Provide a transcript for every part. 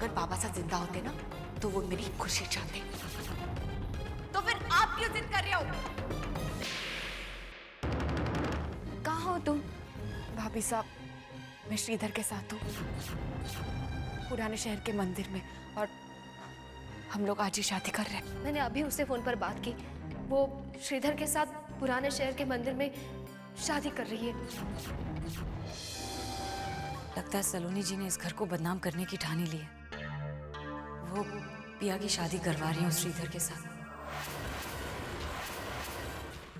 अगर बाबा साहब जिंदा होते ना तो वो मेरी खुशी चाहते। तो फिर आप क्यों जिद कर रहे हो? कहाँ हो तुम? भाभी साहब, मैं श्रीधर के साथ हूँ, पुराने शहर के मंदिर में, और हम लोग आज ही शादी कर रहे हैं। मैंने अभी उससे फोन पर बात की, वो श्रीधर के साथ पुराने शहर के मंदिर में शादी कर रही है। लगता है सलोनी जी ने इस घर को बदनाम करने की ठानी ली है। वो पिया की शादी करवा रही है श्रीधर के साथ।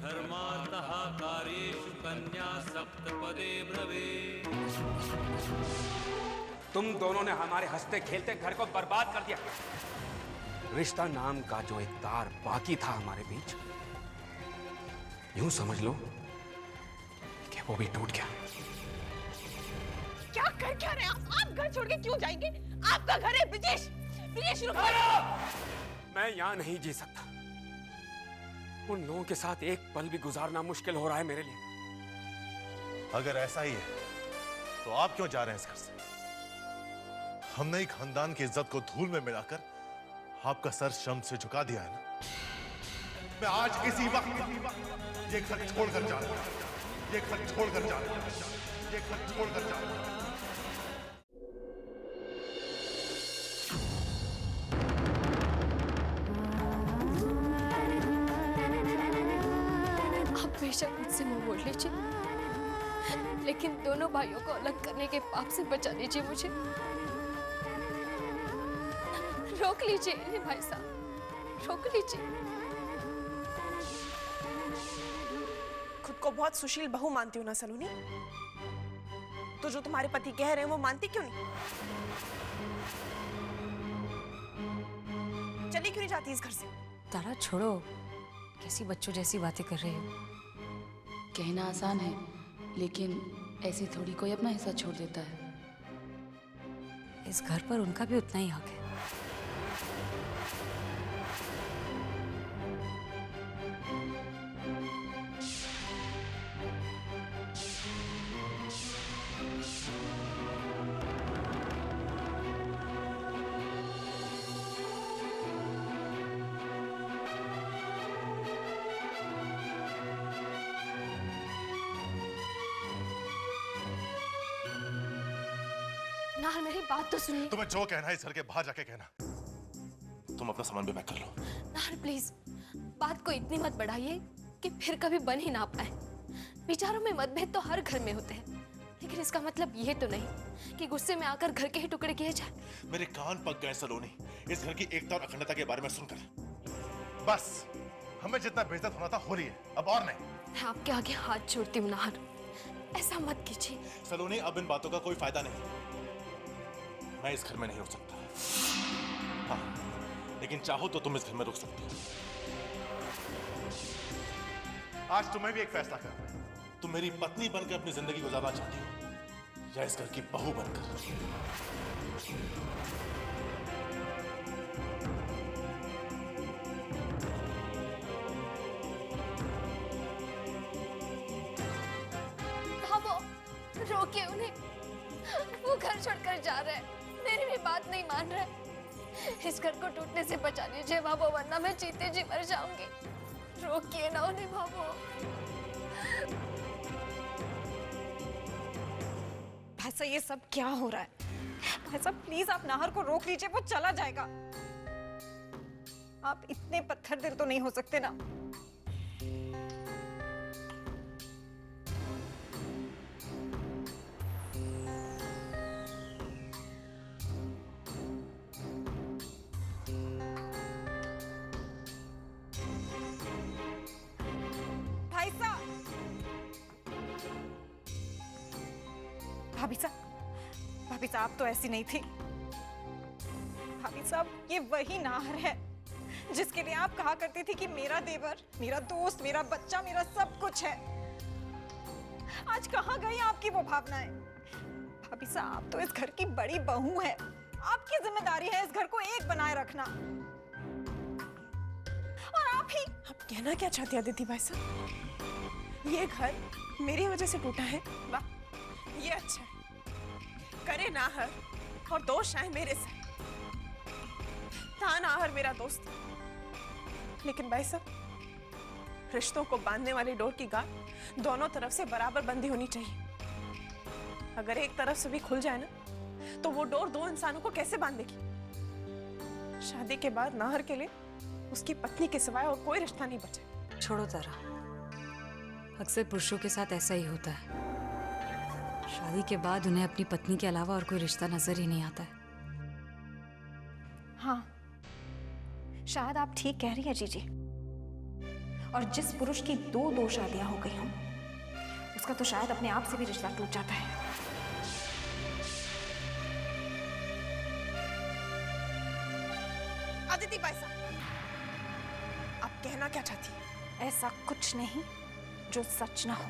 धर्मार्थः कार्येषु कन्या सप्तपदे ब्रवे। तुम दोनों ने हमारे हंसते खेलते घर को बर्बाद कर दिया। रिश्ता नाम का जो एक तार बाकी था हमारे बीच, यूं समझ लो कि वो भी टूट गया। क्या कर क्या रहे हैं आप घर छोड़ के क्यों जाएंगे? आपका घर है ब्रिजेश। ब्रिजेश रुको। मैं यहां नहीं जी सकता। उन लोगों के साथ एक पल भी गुजारना मुश्किल हो रहा है मेरे लिए। अगर ऐसा ही है तो आप क्यों जा रहे हैं इस घर से? हमने ही खानदान की इज्जत को धूल में मिलाकर आपका सर शर्म से झुका दिया है ना। मैं आज इसी वक्त ये घर छोड़कर जा रहा हूं। ये घर छोड़कर जा रहा हूं। ये घर छोड़कर जा रहा हूं। आप बेशक मुझसे मुंह मोड़ लीजिए, लेकिन दोनों भाइयों को अलग करने के पाप से बचा लीजिए मुझे। रोक लीजिए इन्हें भाई साहब, रोक लीजिए। खुद को बहुत सुशील बहू मानती हो ना सलोनी? तो जो तुम्हारे पति कह रहे हैं वो मानती क्यों नहीं? चली क्यों नहीं जाती इस घर से? तारा छोड़ो, कैसी बच्चों जैसी बातें कर रही हो। कहना आसान है, लेकिन ऐसी थोड़ी कोई अपना हिस्सा छोड़ देता है। इस घर पर उनका भी उतना ही हक है। नाहर मेरी बात तो सुनिए। तुम्हें जो कहना है इस घर के बाहर जाके कहना। तुम अपना सामान भी पैक कर लो। नाहर प्लीज, बात को इतनी मत बढ़ाइए कि फिर कभी बन ही ना पाए। विचारों में मतभेद तो हर घर में होते हैं, लेकिन इसका मतलब ये तो नहीं कि गुस्से में आकर घर के ही टुकड़े किए जाए। मेरे कान पक गए सलोनी इस घर की एकता और अखंडता के बारे में सुनकर। बस हमें जितना बेइज्जत होना था हो रही है, अब और नहीं। मैं आपके आगे हाथ जोड़ती हूँ नाहर, ऐसा मत कीजिए। सलोनी, अब इन बातों का कोई फायदा नहीं। मैं इस घर में नहीं रुक सकता। हाँ, लेकिन चाहो तो तुम इस घर में रुक सकती हो। आज तुम्हें भी एक फैसला करना है। तुम मेरी पत्नी बनकर अपनी जिंदगी गुजारना चाहती हो या इस घर की बहू बनकर? रोकिए उन्हें, वो घर छोड़कर जा रहे हैं, मेरी भी बात नहीं मान रहे। इस घर को टूटने से बचा लीजिए बाबू, वरना मैं जीते जी मर जाऊंगी। रोकिए ना उन्हें बाबू। भाई साहब, ये सब क्या हो रहा है? भाई साहब प्लीज आप नाहर को रोक लीजिए, वो चला जाएगा। आप इतने पत्थर दिल तो नहीं हो सकते ना। भाभी साहब तो ऐसी नहीं थी। भाभी साहब, ये वही नाहर है जिसके लिए आप कहा करती थी कि मेरा देवर, मेरा दोस्त, मेरा बच्चा, मेरा सब कुछ है। आज कहाँ गई आपकी वो भावनाएं? भाभी साहब, आप तो इस घर की बड़ी बहू है, आपकी जिम्मेदारी है इस घर को एक बनाए रखना। और आप कहना क्या चाहती हैं अदिति भाई साहब? ये घर मेरी वजह से टूटा है? वाह, ये अच्छा है। करे नाहर और दोष आए मेरे से, था नाहर मेरा दोस्त। लेकिन भाई साहब, रिश्तों को बांधने वाली डोर की गांठ दोनों तरफ से बराबर बंधी होनी चाहिए। अगर एक तरफ से भी खुल जाए ना, तो वो डोर दो इंसानों को कैसे बांधेगी? शादी के बाद नाहर के लिए उसकी पत्नी के सिवाय और कोई रिश्ता नहीं बचा। छोड़ो तारा, अक्सर पुरुषों के साथ ऐसा ही होता है। शादी के बाद उन्हें अपनी पत्नी के अलावा और कोई रिश्ता नजर ही नहीं आता है। हाँ, शायद आप ठीक कह रही है जीजी। और जिस पुरुष की दो शादियां हो गई हों, उसका तो शायद अपने आप से भी रिश्ता टूट जाता है। अदिति भाई साहब, आप कहना क्या चाहती हैं? ऐसा कुछ नहीं जो सच ना हो।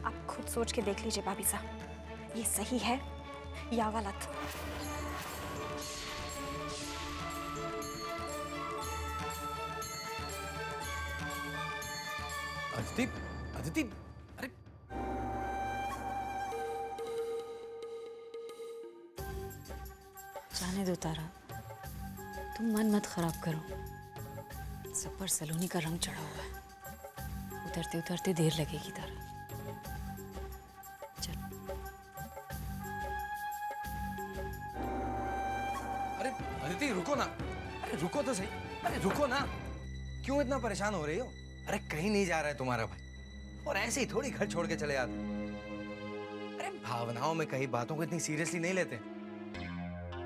आप खुद सोच के देख लीजिए भाभी साहब, ये सही है या गलत। अदिति, अदिति, अरे जाने दो तारा, तुम मन मत खराब करो। सब पर सलोनी का रंग चढ़ा हुआ है। उतरते उतरते देर लगेगी तारा। चल। अरे अदिति, रुको ना। अरे रुको तो सही। अरे रुको ना। क्यों इतना परेशान हो रही हो? अरे कहीं नहीं जा रहा है तुम्हारा भाई, और ऐसे ही थोड़ी घर छोड़ के चले जाते। अरे भावनाओं में कई बातों को इतनी सीरियसली नहीं लेते।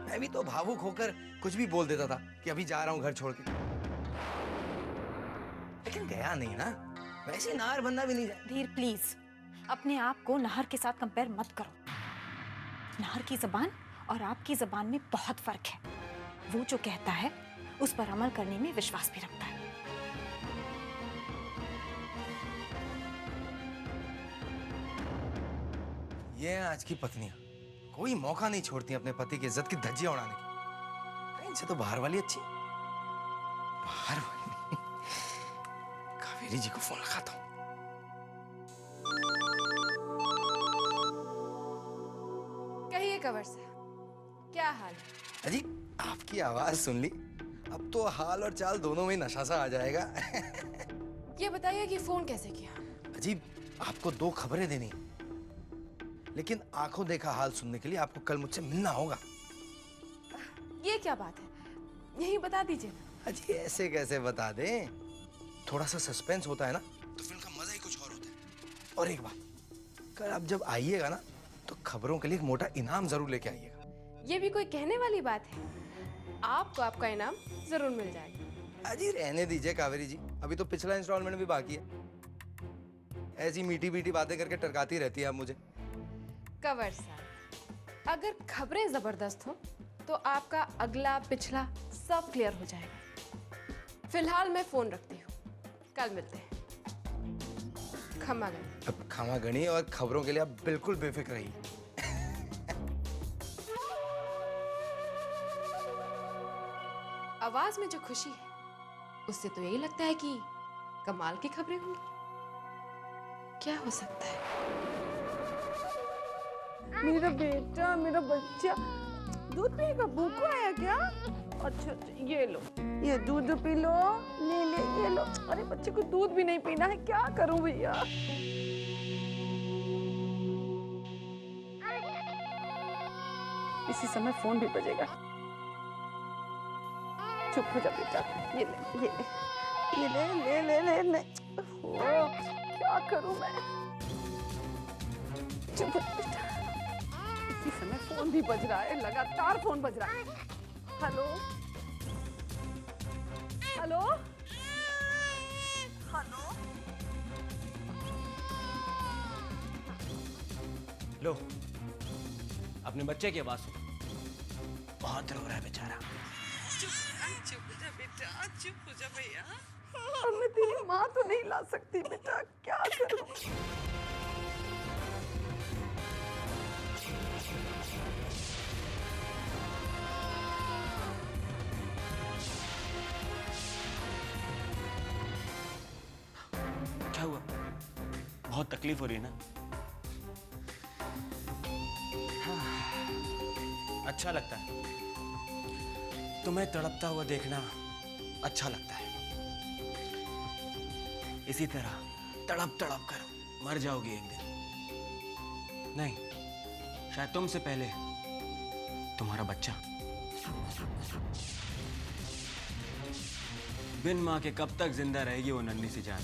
मैं भी तो भावुक होकर कुछ भी बोल देता था कि अभी जा रहा हूं घर छोड़ के, लेकिन गया नहीं ना। वैसे नाहर बनना भी नहीं जाए। धीर प्लीज, अपने आप को नाहर के साथ कंपेयर मत करो। नाहर की जबान और आपकी जबान में बहुत फर्क है। वो जो कहता है उस पर अमल करने में विश्वास भी रखता है। ये हैं आज की पत्नियां, कोई मौका नहीं छोड़ती अपने पति की इज्जत की धज्जियां उड़ाने की। अरे इनसे तो बाहर वाली अच्छी। बाहर वाली। कावेरी जी को फोन लगाता हूं। कहिए कंवर साहब, क्या हाल है? अजी, आपकी आवाज सुन ली, अब तो हाल और चाल दोनों में नशा सा आ जाएगा। ये बताइए कि फोन कैसे किया? अजी, आपको दो खबरें देनी, लेकिन आंखों देखा हाल सुनने के लिए आपको कल मुझसे मिलना होगा। ये क्या बात है, यही बता दीजिए ना। अजी ऐसे कैसे बता दें? थोड़ा सा सस्पेंस होता है ना, तो फिल्म का मजा ही कुछ और होता है। और एक बात, कल आप जब आइएगा ना, तो खबरों के लिए एक मोटा इनाम जरूर लेके आइएगा। ये भी कोई कहने वाली बात है? आपको आपका इनाम जरूर मिल जाएगा। अजी रहने दीजिए कावेरी जी, अभी तो पिछला इंस्टॉलमेंट भी बाकी है। ऐसी मीठी मीठी बातें करके टरकाती रहती है आप मुझे। कंवर साहब, अगर खबरें जबरदस्त हो तो आपका अगला पिछला सब क्लियर हो जाएगा। फिलहाल मैं फोन रखती हूँ, कल मिलते हैं। खमा गणी। अब खमा गणी, और खबरों के लिए आप बिल्कुल बेफिक्र रहिए। आवाज में जो खुशी है, उससे तो यही लगता है कि कमाल की खबरें होंगी। क्या हो सकता है? मेरा बेटा, मेरा बच्चा दूध पिएगा? भूखा आया क्या? अच्छा, ये लो, ये दूध पी लो। ले ले, ये लो। अरे बच्चे को दूध भी नहीं पीना है, क्या करूं भैया? इसी समय फोन भी बजेगा। चुप हो जा बेटा, ये ले, ये ले, ये ले, ले ले ले ले। ओह, क्या करूं मैं? चुप हो बेटा। इसी समय फोन भी बज रहा है, लगातार फोन बज रहा है। Hello, hello, hello. लो, अपने बच्चे की आवाज सुनो। बहुत रो रहा है बेचारा। चुप हो जा बेटा, चुप हो जा भैया। मैं तेरी माँ तो नहीं ला सकती बेटा, क्या करूं? क्या हुआ? बहुत तकलीफ हो रही है ना? अच्छा लगता है। तुम्हें तड़पता हुआ देखना अच्छा लगता है। इसी तरह तड़प तड़प कर मर जाओगी एक दिन। नहीं, शायद तुमसे पहले तुम्हारा बच्चा। बिन मां के कब तक जिंदा रहेगी वो नन्ही सी जान।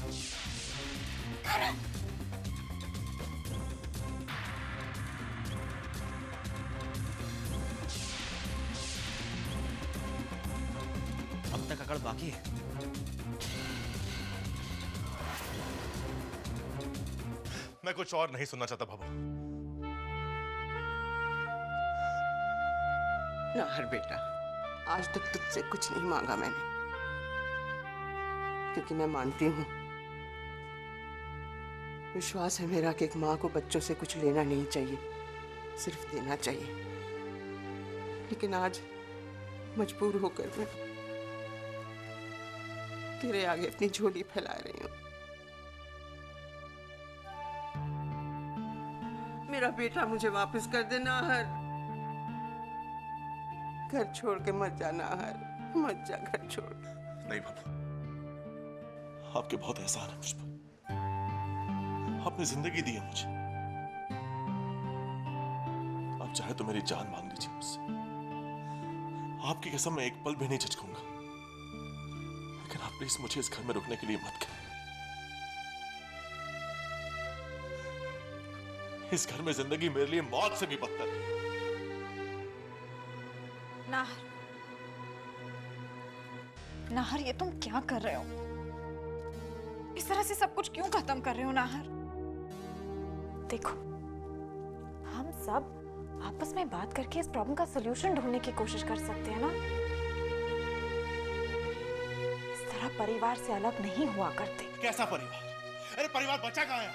अब तक अकड़ बाकी है। मैं कुछ और नहीं सुनना चाहता बाबू। नाहर बेटा, आज तक तुझसे कुछ नहीं मांगा मैंने, क्योंकि मैं मानती हूँ, विश्वास है मेरा कि एक माँ को बच्चों से कुछ लेना नहीं चाहिए, सिर्फ देना चाहिए। लेकिन आज मजबूर होकर मैं तेरे आगे अपनी झोली फैला रही हूँ। मेरा बेटा मुझे वापस कर दे नाहर। घर छोड़ के मत जा नाहर, मत जा घर छोड़। नहीं बाबू, आपके बहुत एहसान है मुझ पर। आपने जिंदगी दी है मुझे। आप चाहे तो मेरी जान मांग लीजिए मुझसे। आपकी कसम मैं एक पल भी नहीं झिझकूंगा। लेकिन आप प्लीज मुझे इस घर में रुकने के लिए मत करें। इस घर में जिंदगी मेरे लिए मौत से भी बदतर है। नाहर, नाहर, ये तुम क्या कर रहे हो? इस तरह से सब कुछ क्यों खत्म कर रहे हो नाहर? देखो, हम सब आपस में बात करके इस प्रॉब्लम का सलूशन ढूंढने की कोशिश कर सकते हैं ना। इस तरह परिवार से अलग नहीं हुआ करते। कैसा परिवार? अरे परिवार बचा कहाँ है?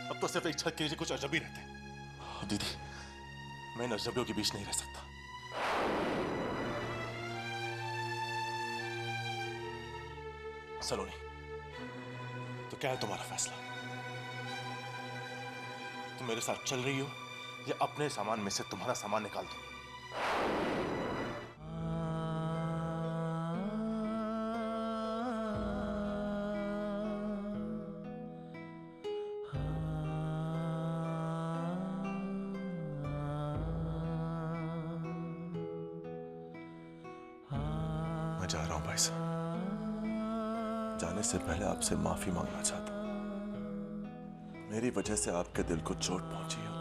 अब तो सिर्फ एक छत के नीचे कुछ अजनबी रहते हैं। दीदी, मैं इन अजनबियों के बीच नहीं रह सकता। सलोनी, तो क्या है तुम्हारा फैसला? तुम मेरे साथ चल रही हो या अपने सामान में से तुम्हारा सामान निकाल दो? मैं जा रहा हूं भाई साहब। जाने से पहले आपसे माफी मांगना चाहता हूं। मेरी वजह से आपके दिल को चोट पहुंची हो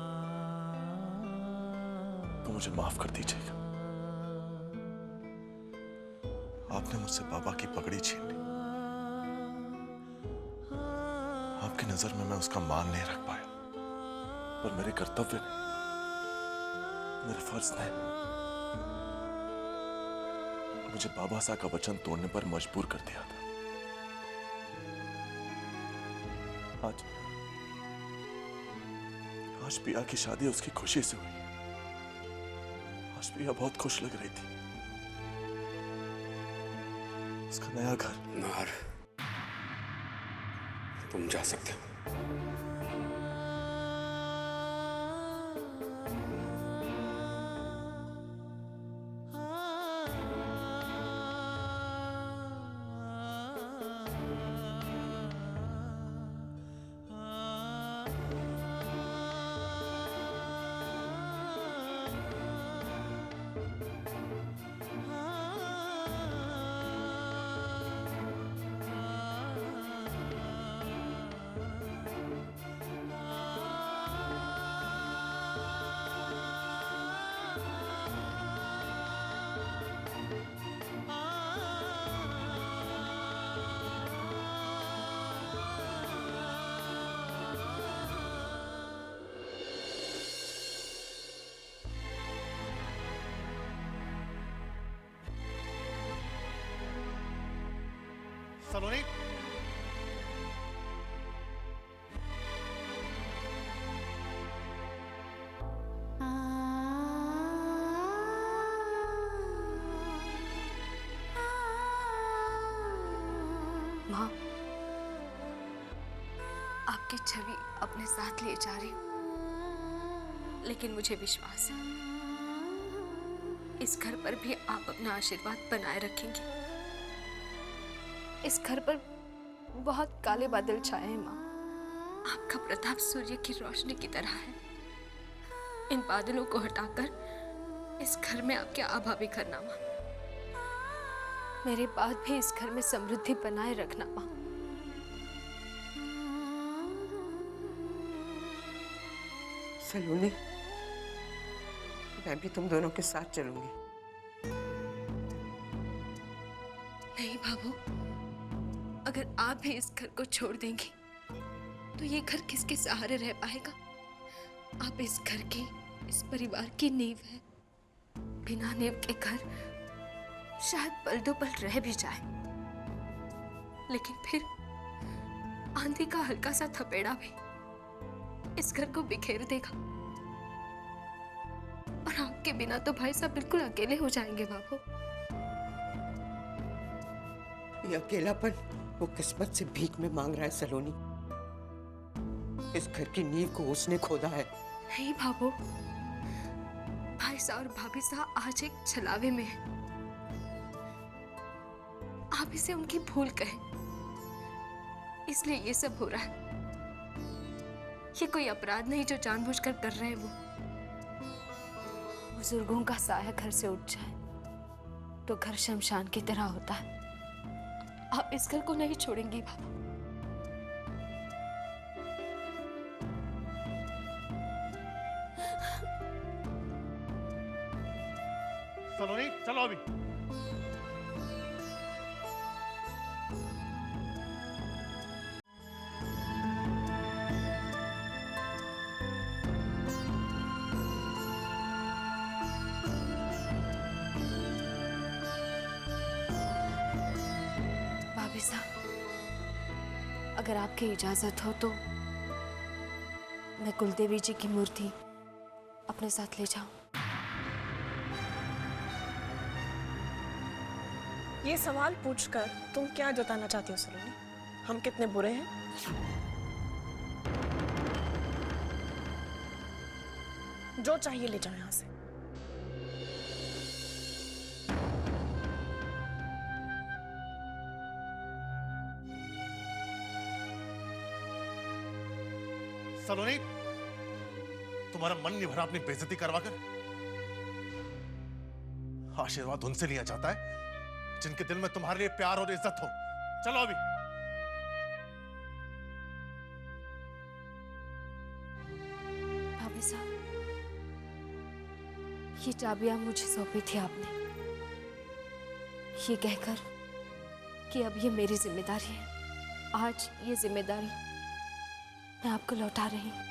तो मुझे माफ कर दीजिएगा। आपने मुझसे बाबा की पगड़ी छीन ली। आपकी नजर में मैं उसका मान नहीं रख पाया, पर मेरे कर्तव्य ने, मेरे फर्ज ने मुझे बाबा साहब का वचन तोड़ने पर मजबूर कर दिया था। आज पिया की शादी उसकी खुशी से हुई। आज पिया बहुत खुश लग रही थी। उसका नया घर। नाहर, तुम जा सकते हो। सलोनी, माँ, आपकी छवि अपने साथ ले जा रही हूँ, लेकिन मुझे विश्वास है इस घर पर भी आप अपना आशीर्वाद बनाए रखेंगी। इस घर पर बहुत काले बादल छाए हैं माँ। आपका प्रताप सूर्य की रोशनी की तरह है। इन बादलों को हटाकर इस घर में आपके आभा बिखरना माँ। मेरे बाद भी इस घर में समृद्धि बनाए रखना माँ। सलोनी, मैं भी तुम दोनों के साथ चलूंगी। नहीं बाबू, अगर आप भी इस घर को छोड़ देंगी तो ये घर किसके सहारे रह पाएगा? आप इस घर की, इस परिवार की नींव है। बिना नींव के घर शायद पल दो पल रह भी जाए, लेकिन फिर आंधी का हल्का सा थपेड़ा भी इस घर को बिखेर देगा। और आपके बिना तो भाई साहब बिल्कुल अकेले हो जाएंगे बाबू। ये अकेलापन वो किस्मत से भीख में मांग रहा है सलोनी। इस घर की नींव को उसने खोदा है। नहीं बाबू, भाई साहब और भाभी साहब आज एक छलावे में है। आप इसे उनकी भूल कहें, इसलिए ये सब हो रहा है। ये कोई अपराध नहीं जो जानबूझकर कर रहे हैं वो। बुजुर्गों का साया घर से उठ जाए तो घर शमशान की तरह होता है। आप इस घर को नहीं छोड़ेंगी बाबू। सलोनी चलो अभी। भाभी साहब, अगर आपकी इजाजत हो तो मैं कुलदेवी जी की मूर्ति अपने साथ ले जाऊं। ये सवाल पूछकर तुम क्या जताना चाहती हो सलोनी? हम कितने बुरे हैं? जो चाहिए ले जाओ यहाँ से। सलोनी, तुम्हारा मन नहीं भरा अपनी बेइज्जती करवाकर? आशीर्वाद उनसे लिया जाता है जिनके दिल में तुम्हारे लिए प्यार और इज्जत हो। चलो अभी। भाभी साहब, ये चाबियां मुझे सौंपी थी आपने, ये कहकर कि अब ये मेरी जिम्मेदारी है। आज ये जिम्मेदारी मैं आपको लौटा रही हूँ।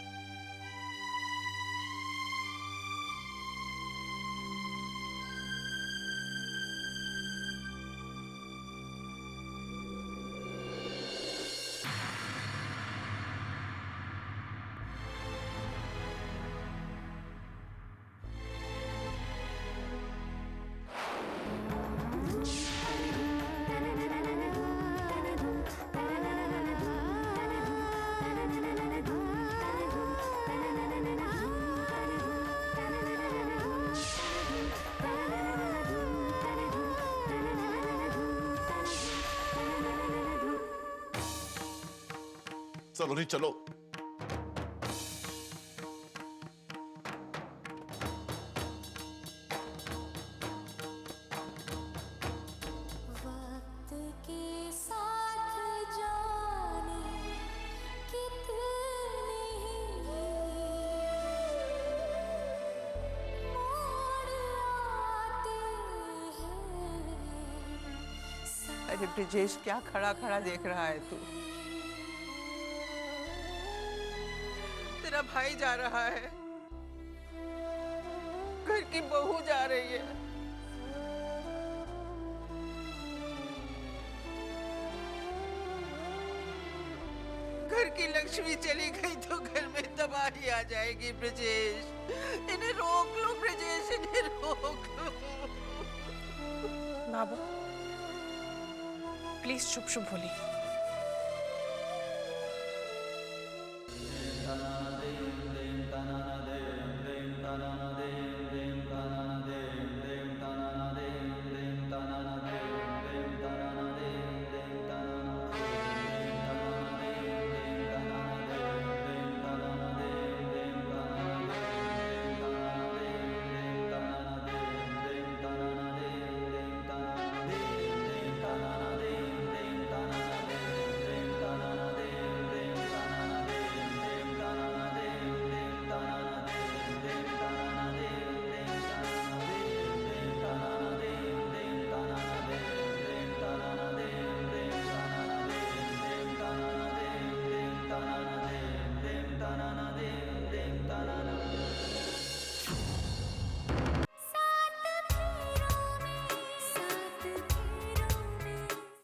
सलोनी चलो। अरे ब्रिजेश, क्या खड़ा खड़ा देख रहा है तू? तेरा भाई जा रहा है, घर की बहू जा रही है। घर की लक्ष्मी चली गई तो घर में तबाही आ जाएगी। ब्रिजेश, इन्हें रोक लो। ब्रिजेश, इन्हें रोक लो। बाबू प्लीज चुप चुप बोलिए।